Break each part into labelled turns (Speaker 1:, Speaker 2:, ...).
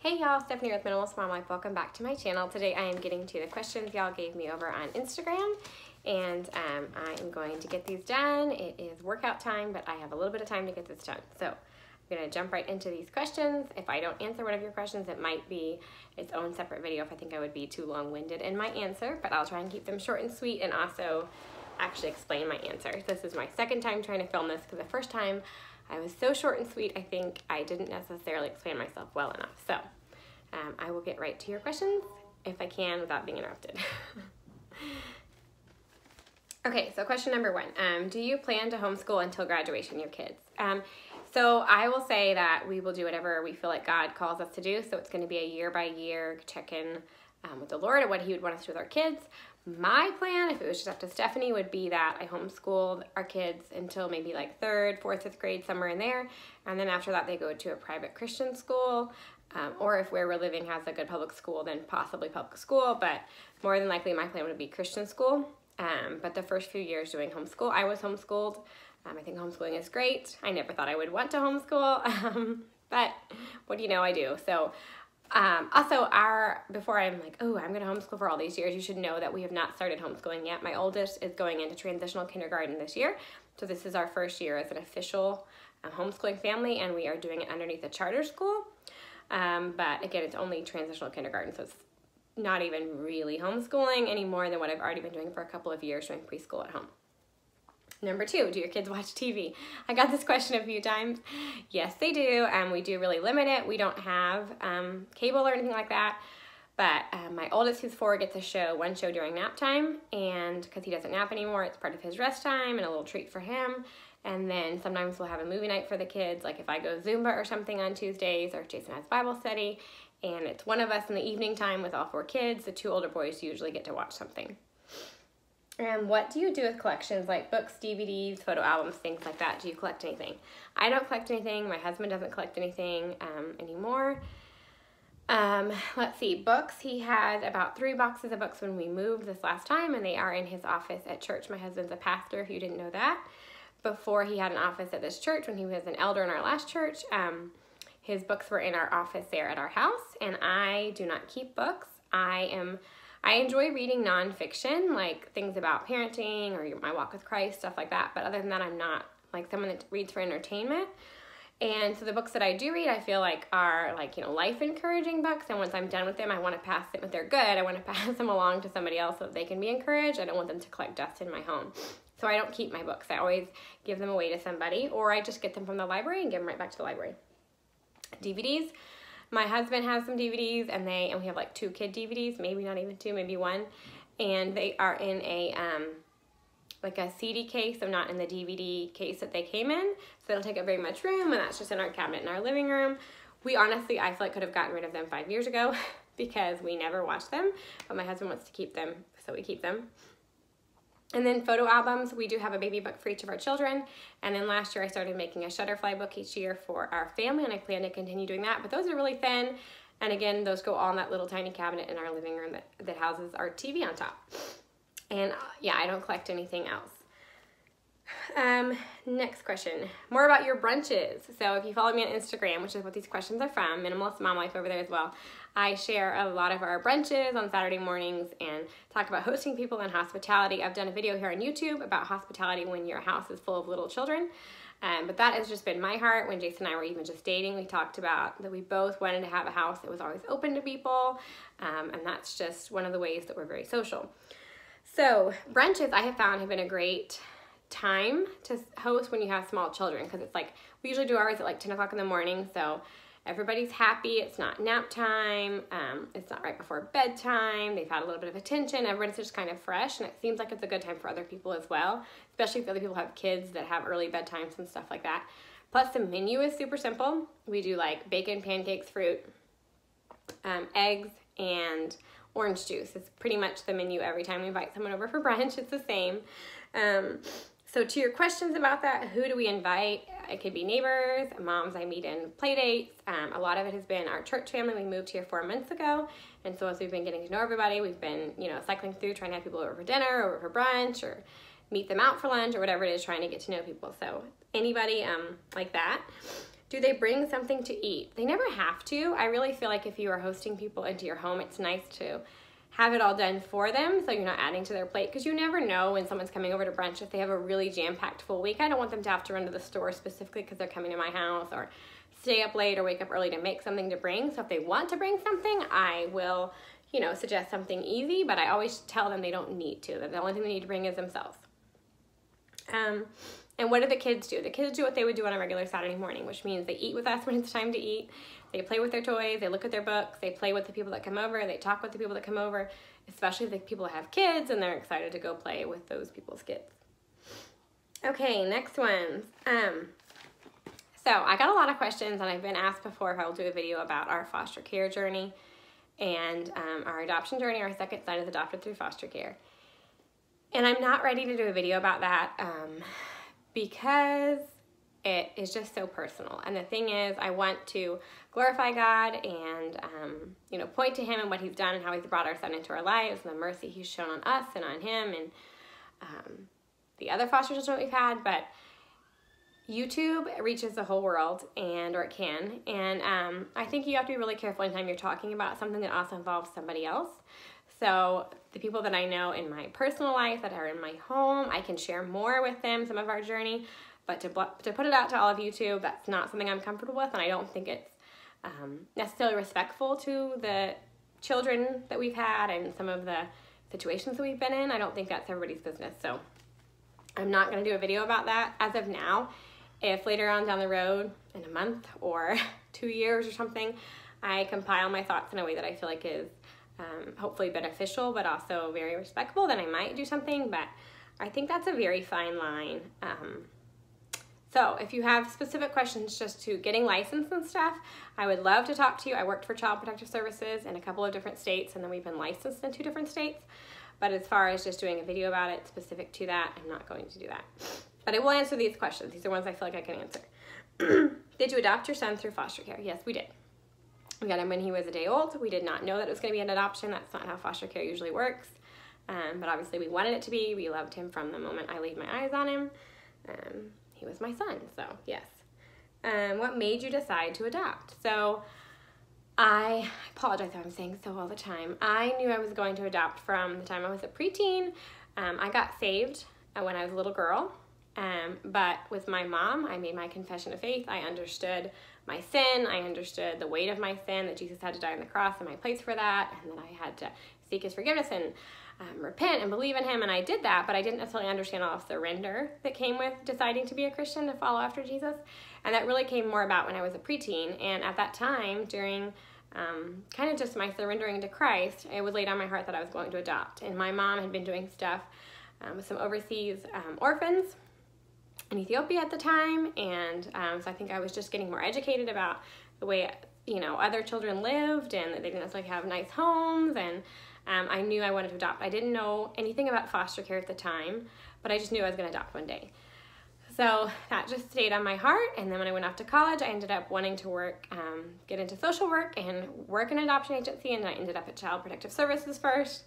Speaker 1: Hey y'all, Stephanie with Minimalist Mom Life. Welcome back to my channel. Today I am getting to the questions y'all gave me over on Instagram, and I am going to get these done. It is workout time, but I have a little bit of time to get this done. So I'm going to jump right into these questions. If I don't answer one of your questions, it might be its own separate video if I think I would be too long-winded in my answer, but I'll try and keep them short and sweet and also actually explain my answer. This is my second time trying to film this because the first time I was so short and sweet, I think I didn't necessarily explain myself well enough. So I will get right to your questions if I can without being interrupted. Okay, so question number one. Do you plan to homeschool until graduation, your kids? So I will say that we will do whatever we feel like God calls us to do. So it's going to be a year-by-year check-in with the Lord and what He would want us to do with our kids. My plan, if it was just up to Stephanie, would be that I homeschooled our kids until maybe like 3rd, 4th, 5th grade, somewhere in there. And then after that, they go to a private Christian school. Or if where we're living has a good public school, then possibly public school. But more than likely, my plan would be Christian school. But the first few years doing homeschool, I was homeschooled. I think homeschooling is great. I never thought I would want to homeschool, but what do you know, I do. So also, before I'm like, oh, I'm going to homeschool for all these years, you should know that we have not started homeschooling yet. My oldest is going into transitional kindergarten this year. So this is our first year as an official homeschooling family, and we are doing it underneath a charter school. But again, it's only transitional kindergarten, so it's not even really homeschooling any more than what I've already been doing for a couple of years, doing preschool at home. Number two, do your kids watch TV? I got this question a few times. Yes, they do, and we do really limit it. We don't have cable or anything like that, but my oldest, who's 4, gets one show during nap time, and because he doesn't nap anymore, it's part of his rest time and a little treat for him. And then sometimes we'll have a movie night for the kids, like if I go Zumba or something on Tuesdays, or if Jason has Bible study, and it's one of us in the evening time with all 4 kids. The 2 older boys usually get to watch something. And what do you do with collections like books, DVDs, photo albums, things like that? Do you collect anything? I don't collect anything. My husband doesn't collect anything anymore. Let's see, books. He had about 3 boxes of books when we moved this last time, and they are in his office at church. My husband's a pastor, if you didn't know that. Before he had an office at this church, when he was an elder in our last church, his books were in our office there at our house, and I do not keep books. I enjoy reading nonfiction, like things about parenting or my walk with Christ, stuff like that. But other than that, I'm not like someone that reads for entertainment. And so the books that I do read, I feel like are like, life encouraging books. And once I'm done with them, I want to pass them. If they're good, I want to pass them along to somebody else so that they can be encouraged. I don't want them to collect dust in my home. So I don't keep my books. I always give them away to somebody, or I just get them from the library and give them right back to the library. DVDs. My husband has some DVDs, and we have like 2 kid DVDs, maybe not even 2, maybe 1, and they are in a like a CD case, so not in the DVD case that they came in, so they don't take up very much room, and that's just in our cabinet in our living room. We honestly, I feel like could have gotten rid of them 5 years ago because we never watched them, but my husband wants to keep them, so we keep them. And then photo albums, we do have a baby book for each of our children. And then last year I started making a Shutterfly book each year for our family, and I plan to continue doing that. But those are really thin. And again, those go all in that little tiny cabinet in our living room that houses our TV on top. And yeah, I don't collect anything else. Next question, more about your brunches. So if you follow me on Instagram, which is what these questions are from, Minimalist Mom Life over there as well, I share a lot of our brunches on Saturday mornings and talk about hosting people and hospitality. I've done a video here on YouTube about hospitality when your house is full of little children. But that has just been my heart. When Jason and I were even just dating, we talked about that we both wanted to have a house that was always open to people. And that's just one of the ways that we're very social. So brunches, I have found, have been a great time to host when you have small children, because it's like, we usually do ours at like 10 o'clock in the morning, so everybody's happy. It's not nap time. It's not right before bedtime. They've had a little bit of attention. Everybody's just kind of fresh, and it seems like it's a good time for other people as well, especially if other people have kids that have early bedtimes and stuff like that. Plus, the menu is super simple. We do like bacon, pancakes, fruit, eggs, and orange juice. It's pretty much the menu every time we invite someone over for brunch. It's the same. So to your questions about that, who do we invite? It could be neighbors, moms I meet in play dates. A lot of it has been our church family. We moved here 4 months ago. And so as we've been getting to know everybody, we've been, cycling through, trying to have people over for dinner, over for brunch, or meet them out for lunch, or whatever it is, trying to get to know people. So anybody like that. Do they bring something to eat? They never have to. I really feel like if you are hosting people into your home, it's nice to have it all done for them so you're not adding to their plate, because you never know when someone's coming over to brunch if they have a really jam-packed full week. I don't want them to have to run to the store specifically because they're coming to my house, or stay up late or wake up early to make something to bring. So if they want to bring something, I will, you know, suggest something easy, but I always tell them they don't need to. That the only thing they need to bring is themselves. And what do the kids do? The kids do what they would do on a regular Saturday morning, which means they eat with us when it's time to eat. They play with their toys, they look at their books, they play with the people that come over, they talk with the people that come over, especially the people that have kids and they're excited to go play with those people's kids. Okay, next ones. So I got a lot of questions, and I've been asked before if I will do a video about our foster care journey and our adoption journey. Our second son is adopted through foster care. And I'm not ready to do a video about that because it is just so personal. And the thing is, I want to glorify God and, you know, point to him and what he's done and how he's brought our son into our lives and the mercy he's shown on us and on him and the other foster children we've had. But YouTube reaches the whole world, or it can, and I think you have to be really careful anytime you're talking about something that also involves somebody else. So the people that I know in my personal life that are in my home, I can share more with them, some of our journey, but to put it out to all of YouTube, that's not something I'm comfortable with, and I don't think it's necessarily respectful to the children that we've had and some of the situations that we've been in. I don't think that's everybody's business, so I'm not going to do a video about that as of now. If later on down the road, in a month or 2 years or something, I compile my thoughts in a way that I feel like is hopefully beneficial but also very respectful, then I might do something, but I think that's a very fine line. So if you have specific questions just to getting licensed and stuff, I would love to talk to you. I worked for Child Protective Services in a couple of different states, and then we've been licensed in 2 different states. But as far as just doing a video about it specific to that, I'm not going to do that. But I will answer these questions. These are ones I feel like I can answer. Did you adopt your son through foster care? Yes, we did. We got him when he was a day old. We did not know that it was going to be an adoption. That's not how foster care usually works. But obviously we wanted it to be. We loved him from the moment I laid my eyes on him. He was my son, so yes. What made you decide to adopt? So I apologize if I'm saying so all the time. I knew I was going to adopt from the time I was a preteen. I got saved when I was a little girl, but with my mom, I made my confession of faith. I understood my sin. I understood the weight of my sin, that Jesus had to die on the cross in my place for that, and that I had to seek his forgiveness and repent and believe in him, and I did that, but I didn't necessarily understand all the surrender that came with deciding to be a Christian, to follow after Jesus, and that really came more about when I was a preteen. And at that time, during kind of just my surrendering to Christ, it was laid on my heart that I was going to adopt. And my mom had been doing stuff with some overseas orphans in Ethiopia at the time, and so I think I was just getting more educated about the way, you know, other children lived, and that they didn't necessarily have nice homes, and I knew I wanted to adopt. I didn't know anything about foster care at the time, but I just knew I was going to adopt one day. So that just stayed on my heart, and then when I went off to college, I ended up wanting to work, get into social work and work in an adoption agency, and I ended up at Child Protective Services first,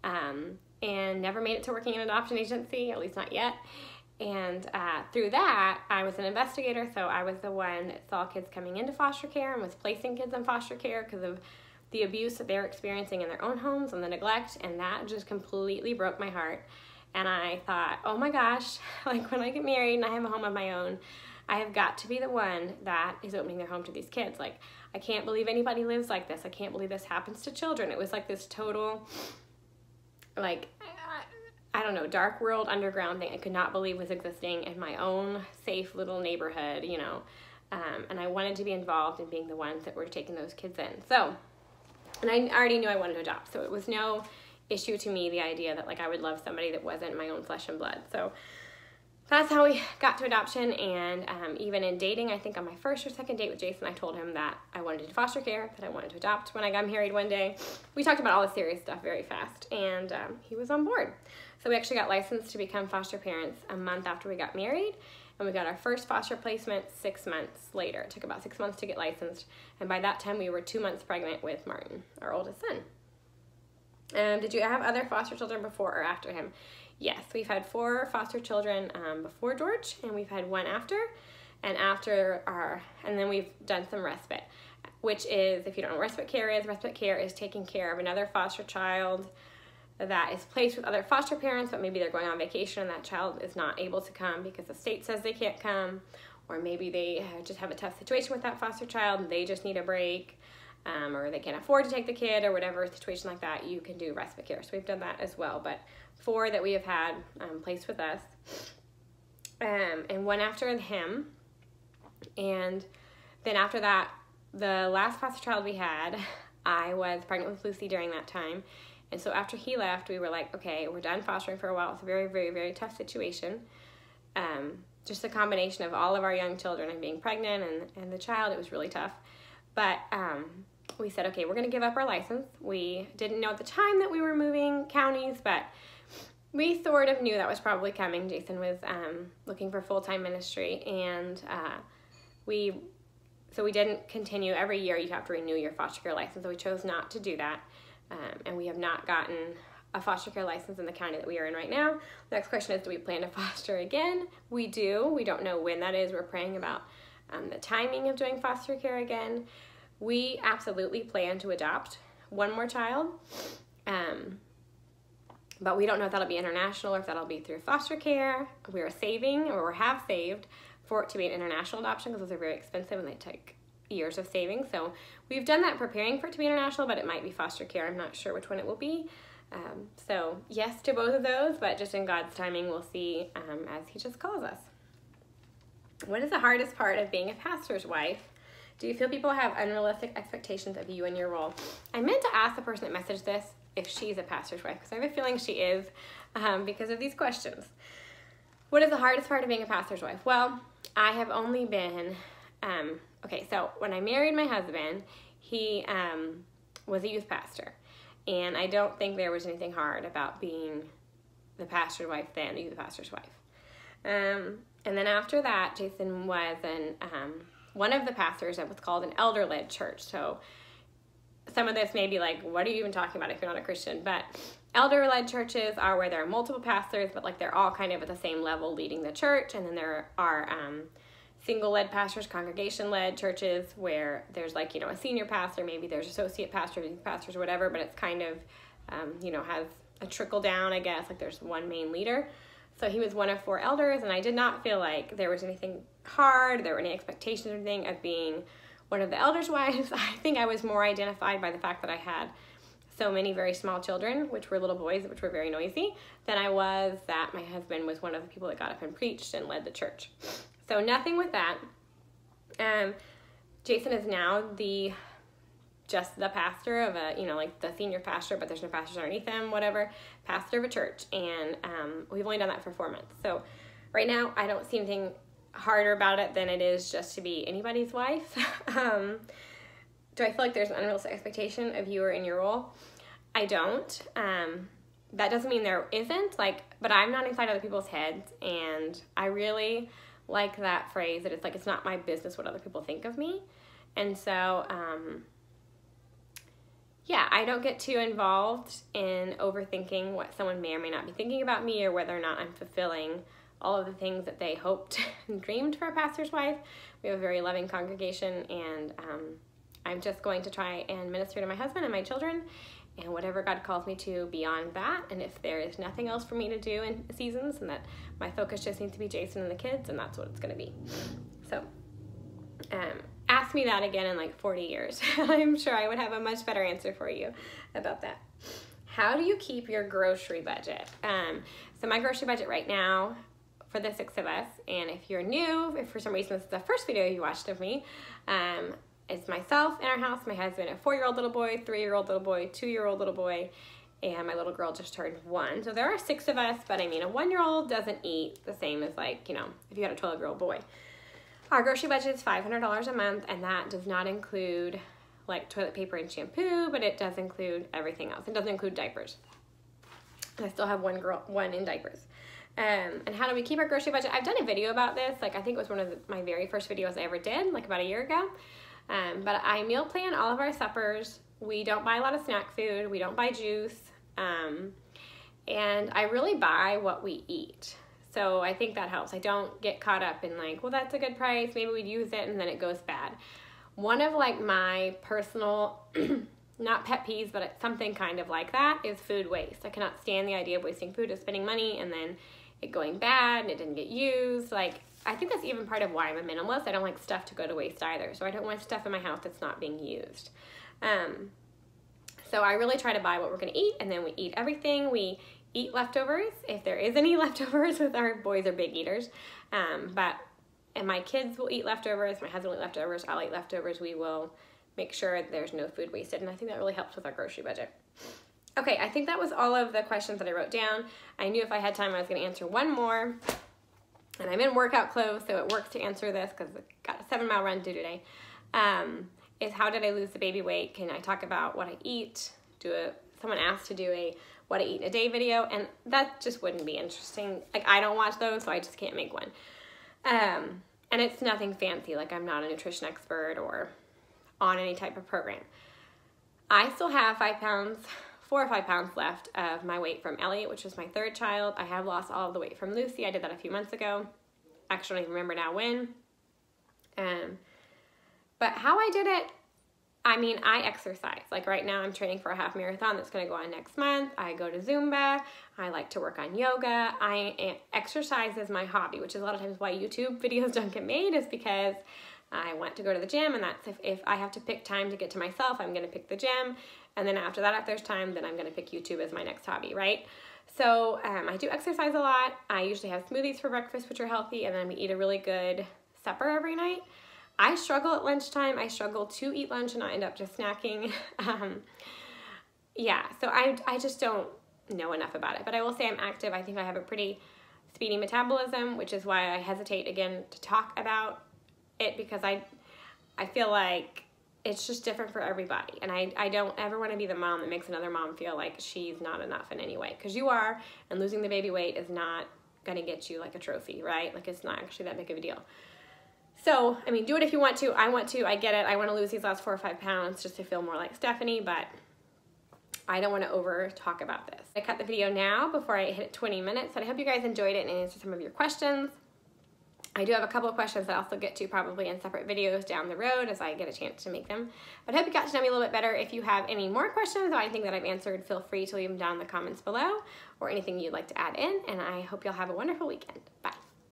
Speaker 1: and never made it to working in an adoption agency, at least not yet. And through that, I was an investigator, so I was the one that saw kids coming into foster care and was placing kids in foster care because of the abuse that they're experiencing in their own homes and the neglect, and that just completely broke my heart. And I thought, oh my gosh, like when I get married and I have a home of my own, I have got to be the one that is opening their home to these kids. Like, I can't believe anybody lives like this. I can't believe this happens to children. It was like this total, like, I don't know, dark world underground thing I could not believe was existing in my own safe little neighborhood, you know. And I wanted to be involved in being the ones that were taking those kids in. So, and I already knew I wanted to adopt, so it was no issue to me, the idea that like I would love somebody that wasn't my own flesh and blood. So that's how we got to adoption. And even in dating, I think on my first or second date with Jason, I told him that I wanted to do foster care, that I wanted to adopt when I got married one day. We talked about all the serious stuff very fast, and he was on board. So we actually got licensed to become foster parents a month after we got married, and we got our first foster placement 6 months later. It took about 6 months to get licensed, and by that time we were 2 months pregnant with Martin, our oldest son. Did you have other foster children before or after him? Yes, we've had 4 foster children before George, and we've had 1 after. and then we've done some respite, which is, if you don't know what respite care is taking care of another foster child that is placed with other foster parents, but maybe they're going on vacation and that child is not able to come because the state says they can't come, or maybe they just have a tough situation with that foster child and they just need a break, or they can't afford to take the kid, or whatever situation like that. You can do respite care. So we've done that as well, but 4 that we have had placed with us, and one after him. And then after that, the last foster child we had, I was pregnant with Lucy during that time. And so after he left, we were like, okay, we're done fostering for a while. It's a very, very, very tough situation. Just a combination of all of our young children and being pregnant and the child, it was really tough. But we said, okay, we're going to give up our license. We didn't know at the time that we were moving counties, but we sort of knew that was probably coming. Jason was looking for full-time ministry, and we didn't continue. Every year you have to renew your foster care license, so we chose not to do that. And we have not gotten a foster care license in the county that we are in right now. The next question is, do we plan to foster again? We do. We don't know when that is. We're praying about the timing of doing foster care again. We absolutely plan to adopt one more child, but we don't know if that'll be international or if that'll be through foster care. We are saving, or have saved, for it to be an international adoption, because those are very expensive and they take years of saving. So we've done that preparing for it to be international, but it might be foster care. I'm not sure which one it will be. So yes to both of those, but just in God's timing, we'll see as he just calls us. What is the hardest part of being a pastor's wife? Do you feel people have unrealistic expectations of you and your role? I meant to ask the person that messaged this if she's a pastor's wife, because I have a feeling she is, because of these questions. What is the hardest part of being a pastor's wife? Well, I have only been, okay, so when I married my husband, he was a youth pastor. And I don't think there was anything hard about being the pastor's wife then, the youth pastor's wife. And then after that, Jason was one of the pastors at what's called an elder-led church. So some of this may be like, what are you even talking about if you're not a Christian? But elder-led churches are where there are multiple pastors, but like they're all kind of at the same level leading the church. And then there are single-led pastors, congregation-led churches where there's like, a senior pastor, maybe there's associate pastors, youth pastors, or whatever, but it's kind of, has a trickle down, I guess, like there's one main leader. So he was one of 4 elders, and I did not feel like there was anything hard, there were any expectations or anything of being one of the elders' wives. I think I was more identified by the fact that I had so many very small children, which were little boys, which were very noisy, than I was that my husband was one of the people that got up and preached and led the church. So nothing with that. Jason is now just the pastor of like the senior pastor, but there's no pastors underneath him, whatever, pastor of a church. And we've only done that for 4 months. So right now I don't see anything harder about it than it is just to be anybody's wife. Do I feel like there's an unrealistic expectation of you or in your role? I don't. That doesn't mean there isn't, but I'm not inside other people's heads, and I really like that phrase that it's not my business what other people think of me. And so I don't get too involved in overthinking what someone may or may not be thinking about me, or whether or not I'm fulfilling all of the things that they hoped and dreamed for a pastor's wife. We have a very loving congregation, and I'm just going to try and minister to my husband and my children, and whatever God calls me to beyond that. And if there is nothing else for me to do in seasons, and that my focus just needs to be Jason and the kids, and that's what it's going to be. So ask me that again in 40 years. I'm sure I would have a much better answer for you about that. How do you keep your grocery budget? So my grocery budget right now for the 6 of us, and if you're new, if for some reason this is the first video you watched of me, it's myself in our house, my husband, a 4-year-old little boy, 3-year-old little boy, 2-year-old little boy, and my little girl just turned 1. So there are 6 of us, but I mean, a 1-year-old doesn't eat the same as if you had a 12-year-old boy. Our grocery budget is $500 a month, and that does not include toilet paper and shampoo, but it does include everything else. It doesn't include diapers. I still have one in diapers. And how do we keep our grocery budget? I've done a video about this. I think it was one of my very first videos I ever did, about a year ago. But I meal plan all of our suppers. We don't buy a lot of snack food. We don't buy juice. And I really buy what we eat. So I think that helps. I don't get caught up in like, well, that's a good price, maybe we'd use it, and then it goes bad. One of like my personal, not pet peeves, but something kind of like that is food waste. I cannot stand the idea of wasting food, of spending money, and then it going bad and it didn't get used. Like, I think that's even part of why I'm a minimalist. I don't like stuff to go to waste either. So I don't want stuff in my house that's not being used. So I really try to buy what we're gonna eat, and then we eat everything. We eat leftovers, if there is any leftovers, with our boys are big eaters. And my kids will eat leftovers, my husband will eat leftovers, I'll eat leftovers. We will make sure there's no food wasted, and I think that really helps with our grocery budget. Okay, I think that was all of the questions that I wrote down. I knew if I had time I was gonna answer one more, and I'm in workout clothes, so it works to answer this because I got a 7-mile run to do today. Is how did I lose the baby weight? Can I talk about what I eat? Someone asked to do a what I eat in a day video, and that just wouldn't be interesting. Like, I don't watch those, so I just can't make one. And it's nothing fancy. Like, I'm not a nutrition expert or on any type of program. I still have 4 or 5 pounds left of my weight from Elliot, which was my 3rd child. I have lost all of the weight from Lucy. I did that a few months ago. Actually, I don't even remember now when. But how I did it, I mean, I exercise. Like right now I'm training for a half marathon that's gonna go on next month. I go to Zumba. I like to work on yoga. Exercise is my hobby, which is a lot of times why YouTube videos don't get made, is because I want to go to the gym, and that's if I have to pick time to get to myself, I'm gonna pick the gym. And then after that, if there's time, then I'm gonna pick YouTube as my next hobby, right? So I do exercise a lot. I usually have smoothies for breakfast, which are healthy, and then we eat a really good supper every night. I struggle at lunchtime. I struggle to eat lunch and not end up just snacking. Yeah, so I just don't know enough about it. But I will say I'm active. I think I have a pretty speedy metabolism, which is why I hesitate, again, to talk about it, because I feel like it's just different for everybody. And I don't ever want to be the mom that makes another mom feel like she's not enough in any way. Because you are, and losing the baby weight is not going to get you like a trophy, right? Like, it's not actually that big of a deal. So, I mean, do it if you want to. I want to. I get it. I want to lose these last 4 or 5 pounds just to feel more like Stephanie, but I don't want to over talk about this. I cut the video now before I hit 20 minutes, but I hope you guys enjoyed it and answered some of your questions. I do have a couple of questions that I'll still get to probably in separate videos down the road as I get a chance to make them. But I hope you got to know me a little bit better. If you have any more questions or anything that I've answered, feel free to leave them down in the comments below, or anything you'd like to add in, and I hope you'll have a wonderful weekend. Bye.